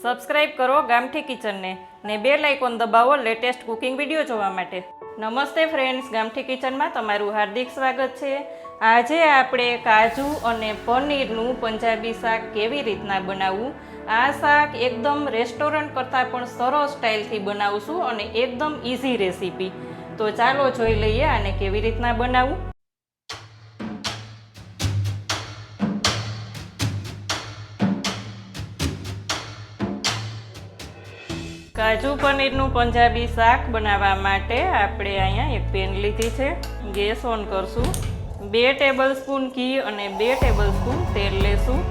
Subscribe કરો ગામઠી કિચનને ને બેલ આઇકોન દબાવો લેટેસ્ટ કુકિંગ વિડીયો જોવા માટે. નમસ્તે ફ્રેન્ડ્સ, ગામઠી કિચનમાં તમારું હાર્દિક સ્વાગત છે. આજે આપણે કાજુ અને પનીરનું પંજાબી શાક કેવી રીતના બનાવવું, આ શાક એકદમ રેસ્ટોરન્ટ કરતાં પણ સરસ સ્ટાઇલથી બનાવશું અને એકદમ ઇઝી રેસીપી. તો ચાલો જોઈ લઈએ આને કેવી રીતના બનાવવું. કાજુ પનીરનું પંજાબી શાક બનાવવા માટે આપણે અહીંયા એક પેન લીધી છે. ગેસ ઓન કરશું. 2 ટેબલસ્પૂન ઘી અને 2 ટેબલસ્પૂન તેલ લેશું.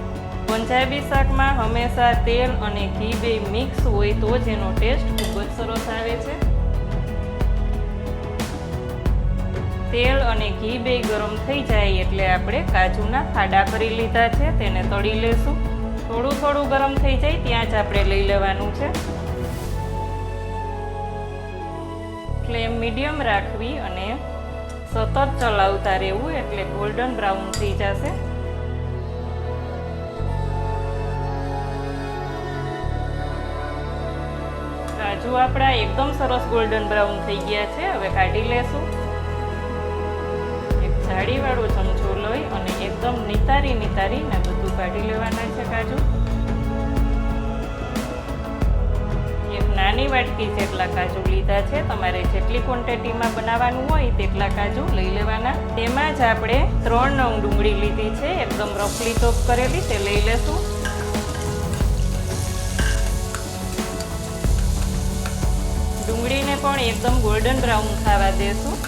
પંજાબી શાકમાં હંમેશા તેલ અને ઘી બે મિક્સ હોય તો જ એનો ટેસ્ટ ખૂબ જ સરસ આવે છે. તેલ અને ઘી બે ગરમ થઈ જાય એટલે આપણે કાજુના ફાડા કરી લીધા છે, તેને તળી લેશું. થોડું થોડું ગરમ થઈ જાય ત્યાં જ આપણે લઈ લેવાનું છે. ફ્લેમ મીડિયમ રાખવી અને સતત ચલાવતા રહેવું એટલે ગોલ્ડન બ્રાઉન થઈ જશે. કાજુ આપણા એકદમ સરસ ગોલ્ડન બ્રાઉન થઈ ગયા છે. હવે કાઢી લેશું. એક જાળીવાળો ચમચો લઈ અને એકદમ નિતારીને બધું કાઢી લેવાના છે કાજુ. નાની વાટકી જેટલા કાજુ લીધા છે. તમારે જેટલી ક્વોન્ટિટીમાં બનાવવાનું હોય તેટલા કાજુ લઈ લેવાના. તેમાં જ આપણે 3 નંગ ડુંગળી લીધી છે, એકદમ રફલી ચોપ કરેલી, તે લઈ લેશું. ડુંગળીને પણ એકદમ ગોલ્ડન બ્રાઉન થવા દેશું.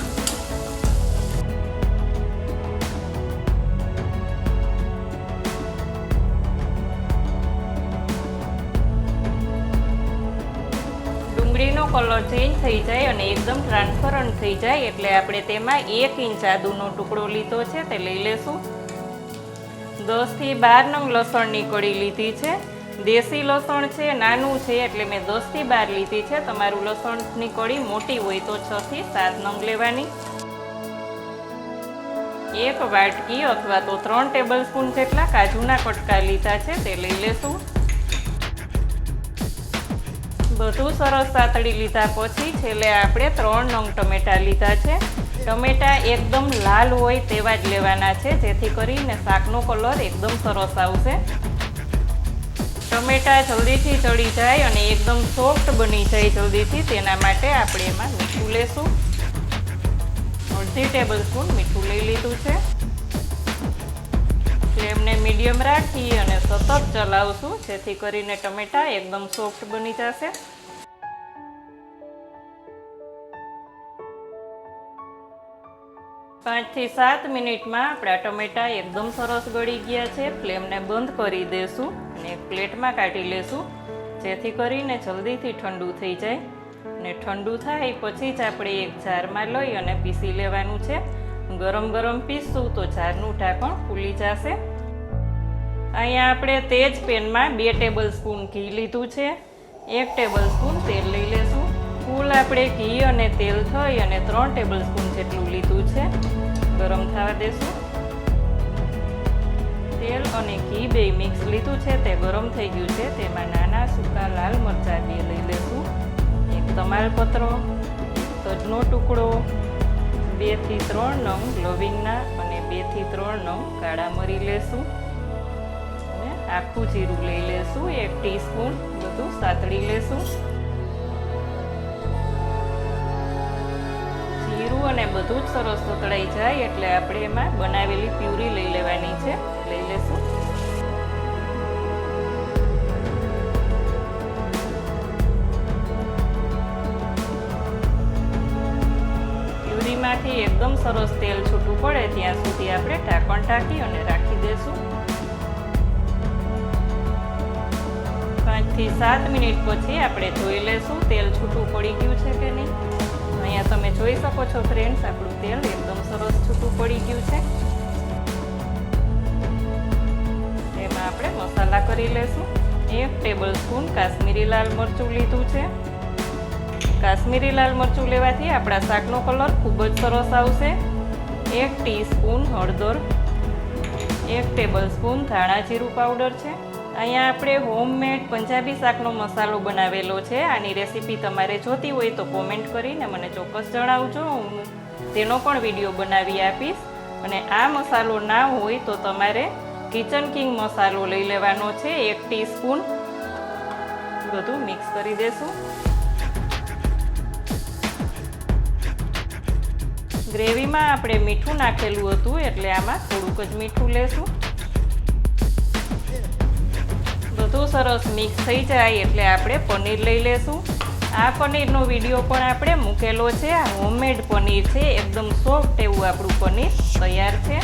ડુંગળીનો કલર ચેન્જ થઈ જાય અને એકદમ ટ્રાન્સપરન્ટ થઈ જાય એટલે આપણે તેમાં 1 ઇંચ આદુનો ટુકડો લીધો છે, તે લઈ લેશું. 10 થી 12 નંગ લસણની કળી લીધી છે. દેશી લસણ છે, નાનું છે એટલે મેં 10 થી 12 લીધી છે. તમારું લસણની કળી મોટી હોય તો 6 થી 7 નંગ લેવાની. 1 વાટકી અથવા તો 3 ટેબલસ્પૂન જેટલા કાજુના કટકા લીધા છે, તે લઈ લેશું. બધું સરસ સાતળી લીધા પછી છેલ્લે આપણે 3 નંગ ટમેટા લીધા છે. ટમેટા એકદમ લાલ હોય તેવા જ લેવાના છે, જેથી કરીને શાકનો કલર એકદમ સરસ આવશે. ટમેટા જલ્દીથી ચડી જાય અને એકદમ સોફ્ટ બની જાય જલ્દીથી, તેના માટે આપણે એમાં મીઠું લેશું. 1/2 ટેબલસ્પૂન મીઠું લઈ લીધું છે. ફ્લેમને મીડિયમ રાખી અને સતત ચલાવશું, જેથી કરીને ટમેટા એકદમ સોફ્ટ બની જશે. પાંચ થી 7 મિનિટમાં આપણા ટમેટા એકદમ સરસ ગળી ગયા છે. ફ્લેમને બંધ કરી દેશું અને એક પ્લેટમાં કાઢી લેશું, જેથી કરીને જલ્દીથી ઠંડુ થઈ જાય. અને ઠંડુ થાય પછી જ આપણે એક જારમાં લઈ અને પીસી લેવાનું છે. ગરમ ગરમ પીસશું તો જારનું ઢાંકણ ખુલી જશે. અહીંયા આપણે તે જ પેનમાં 2 ટેબલસ્પૂન ઘી લીધું છે. 1 ટેબલસ્પૂન તેલ લઈ લેશું. કુલ આપણે ઘી અને તેલ થઈ અને 3 ટેબલસ્પૂન જેટલું લીધું છે. ગરમ થવા દેશું. તેલ અને ઘી બે મિક્સ લીધું છે, તે ગરમ થઈ ગયું છે. તેમાં નાના સૂકા લાલ મરચાં 2 લઈ લેશું. 1 તમાલપત્ર, તજનો ટુકડો, 2 થી 3 નંગ લવિંગના અને 2 થી 3 નંગ કાળા મરી લેશું. અને આખું જીરું લઈ લેશું, 1 ટીસ્પૂન. બધું સાતળી લેશું. જીરું અને બધું જ સરસ સતળાઈ જાય એટલે આપણે એમાં બનાવેલી પ્યુરી લઈ લેવાની છે, લઈ લેશું. પ્યુરીમાંથી એકદમ સરસ તેલ છૂટું પડે ત્યાં સુધી આપણે ઢાંકણ ઢાંકી અને રાખી દેશું. 5 થી 7 મિનિટ પછી આપણે જોઈ લેશું તેલ છૂટું પડી ગયું છે કે નહીં. અહીંયા તમે જોઈ શકો છો ફ્રેન્ડ્સ, આપણું તેલ એકદમ સરસ છૂટું પડી ગયું છે. એમાં આપણે મસાલા કરી લેશું. 1 ટેબલસ્પૂન કાશ્મીરી લાલ મરચું લીધું છે. કાશ્મીરી લાલ મરચું લેવાથી આપણા શાકનો કલર ખૂબ જ સરસ આવશે. 1 ટીસ્પૂન હળદર, 1 ટેબલસ્પૂન ધાણા જીરું પાવડર છે, અહીંયા આપણે હોમમેડ પંજાબી શાકનો મસાલો બનાવેલો છે. આની રેસીપી તમારે જોતી હોય તો કોમેન્ટ કરીને મને ચોક્કસ જણાવજો. હું તેનો પણ વિડીયો બનાવી આપીશ. અને આ મસાલો ના હોય તો તમારે કિચન કિંગ મસાલો લઈ લેવાનો છે, 1 ટીસ્પૂન. બધું મિક્સ કરી દેશું. ગ્રેવીમાં આપણે મીઠું નાખેલું હતું એટલે આમાં થોડુંક જ મીઠું લેશું. બધું સરસ મિક્સ થઈ જાય એટલે આપણે પનીર લઈ લેશું. આ પનીરનો વિડીયો પણ આપણે મૂકેલો છે. આ હોમમેડ પનીર છે, એકદમ સોફ્ટ એવું આપણું પનીર તૈયાર છે.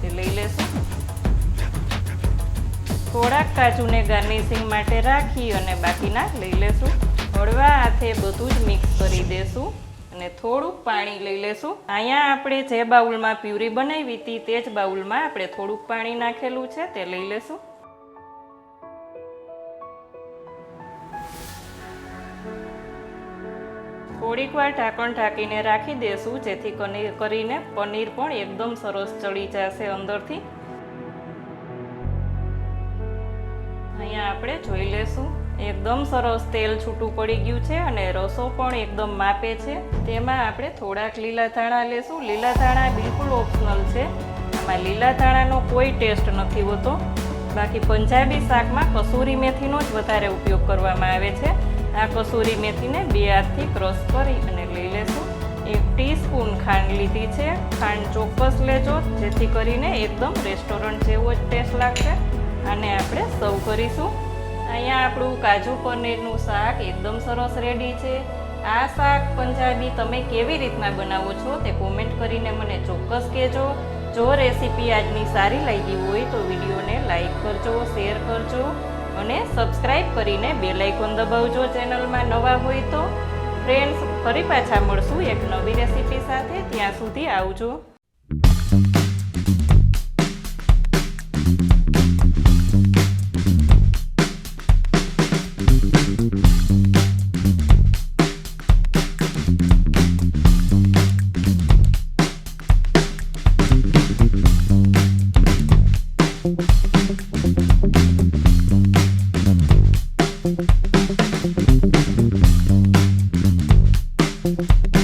તે લઈ લેશું. થોડાક કાજુને ગાર્નિશિંગ માટે રાખી અને બાકીના લઈ લેશું. હળવા હાથે બધું જ મિક્સ કરી દેશું અને થોડુંક પાણી લઈ લેશું. અહીંયા આપણે જે બાઉલમાં પ્યુરી બનાવી હતી તે જ બાઉલમાં આપણે થોડુંક પાણી નાખેલું છે, તે લઈ લેશું. થોડીક વાર ઢાંકણ ઢાંકીને રાખી દેશું જેથી કરીને પનીર પણ એકદમ સરસ ચડી જશે અંદરથી. અહીંયા આપણે જોઈ લેશું એકદમ સરસ તેલ છૂટું પડી ગયું છે અને રસો પણ એકદમ માપે છે. તેમાં આપણે થોડાક લીલા ધાણા લેશું. લીલા ધાણા બિલકુલ ઓપ્શનલ છે. આમાં લીલા ધાણાનો કોઈ ટેસ્ટ નથી હોતો. બાકી પંજાબી શાકમાં કસૂરી મેથીનો જ વધારે ઉપયોગ કરવામાં આવે છે. આ કસૂરી મેથીને 2 હાથથી ક્રશ કરી અને લઈ લેશું. 1 ટીસ્પૂન ખાંડ લીધી છે. ખાંડ ચોક્કસ લેજો જેથી કરીને એકદમ રેસ્ટોરન્ટ જેવો જ ટેસ્ટ લાગશે. આને આપણે સર્વ કરીશું. અહીંયા આપણું કાજુ પનીરનું શાક એકદમ સરસ રેડી છે. આ શાક પંજાબી તમે કેવી રીતના બનાવો છો તે કોમેન્ટ કરીને મને ચોક્કસ કહેજો. જો રેસીપી આજની સારી લાગી હોય તો વિડીયોને લાઈક કરજો, શેર કરજો અને સબસ્ક્રાઈબ કરીને બેલ આઇકોન દબાવજો ચેનલમાં નવા હોય તો. ફ્રેન્ડ્સ, ફરી પાછા મળશું એક નવી રેસીપી સાથે. ત્યાં સુધી આવજો. Thank you.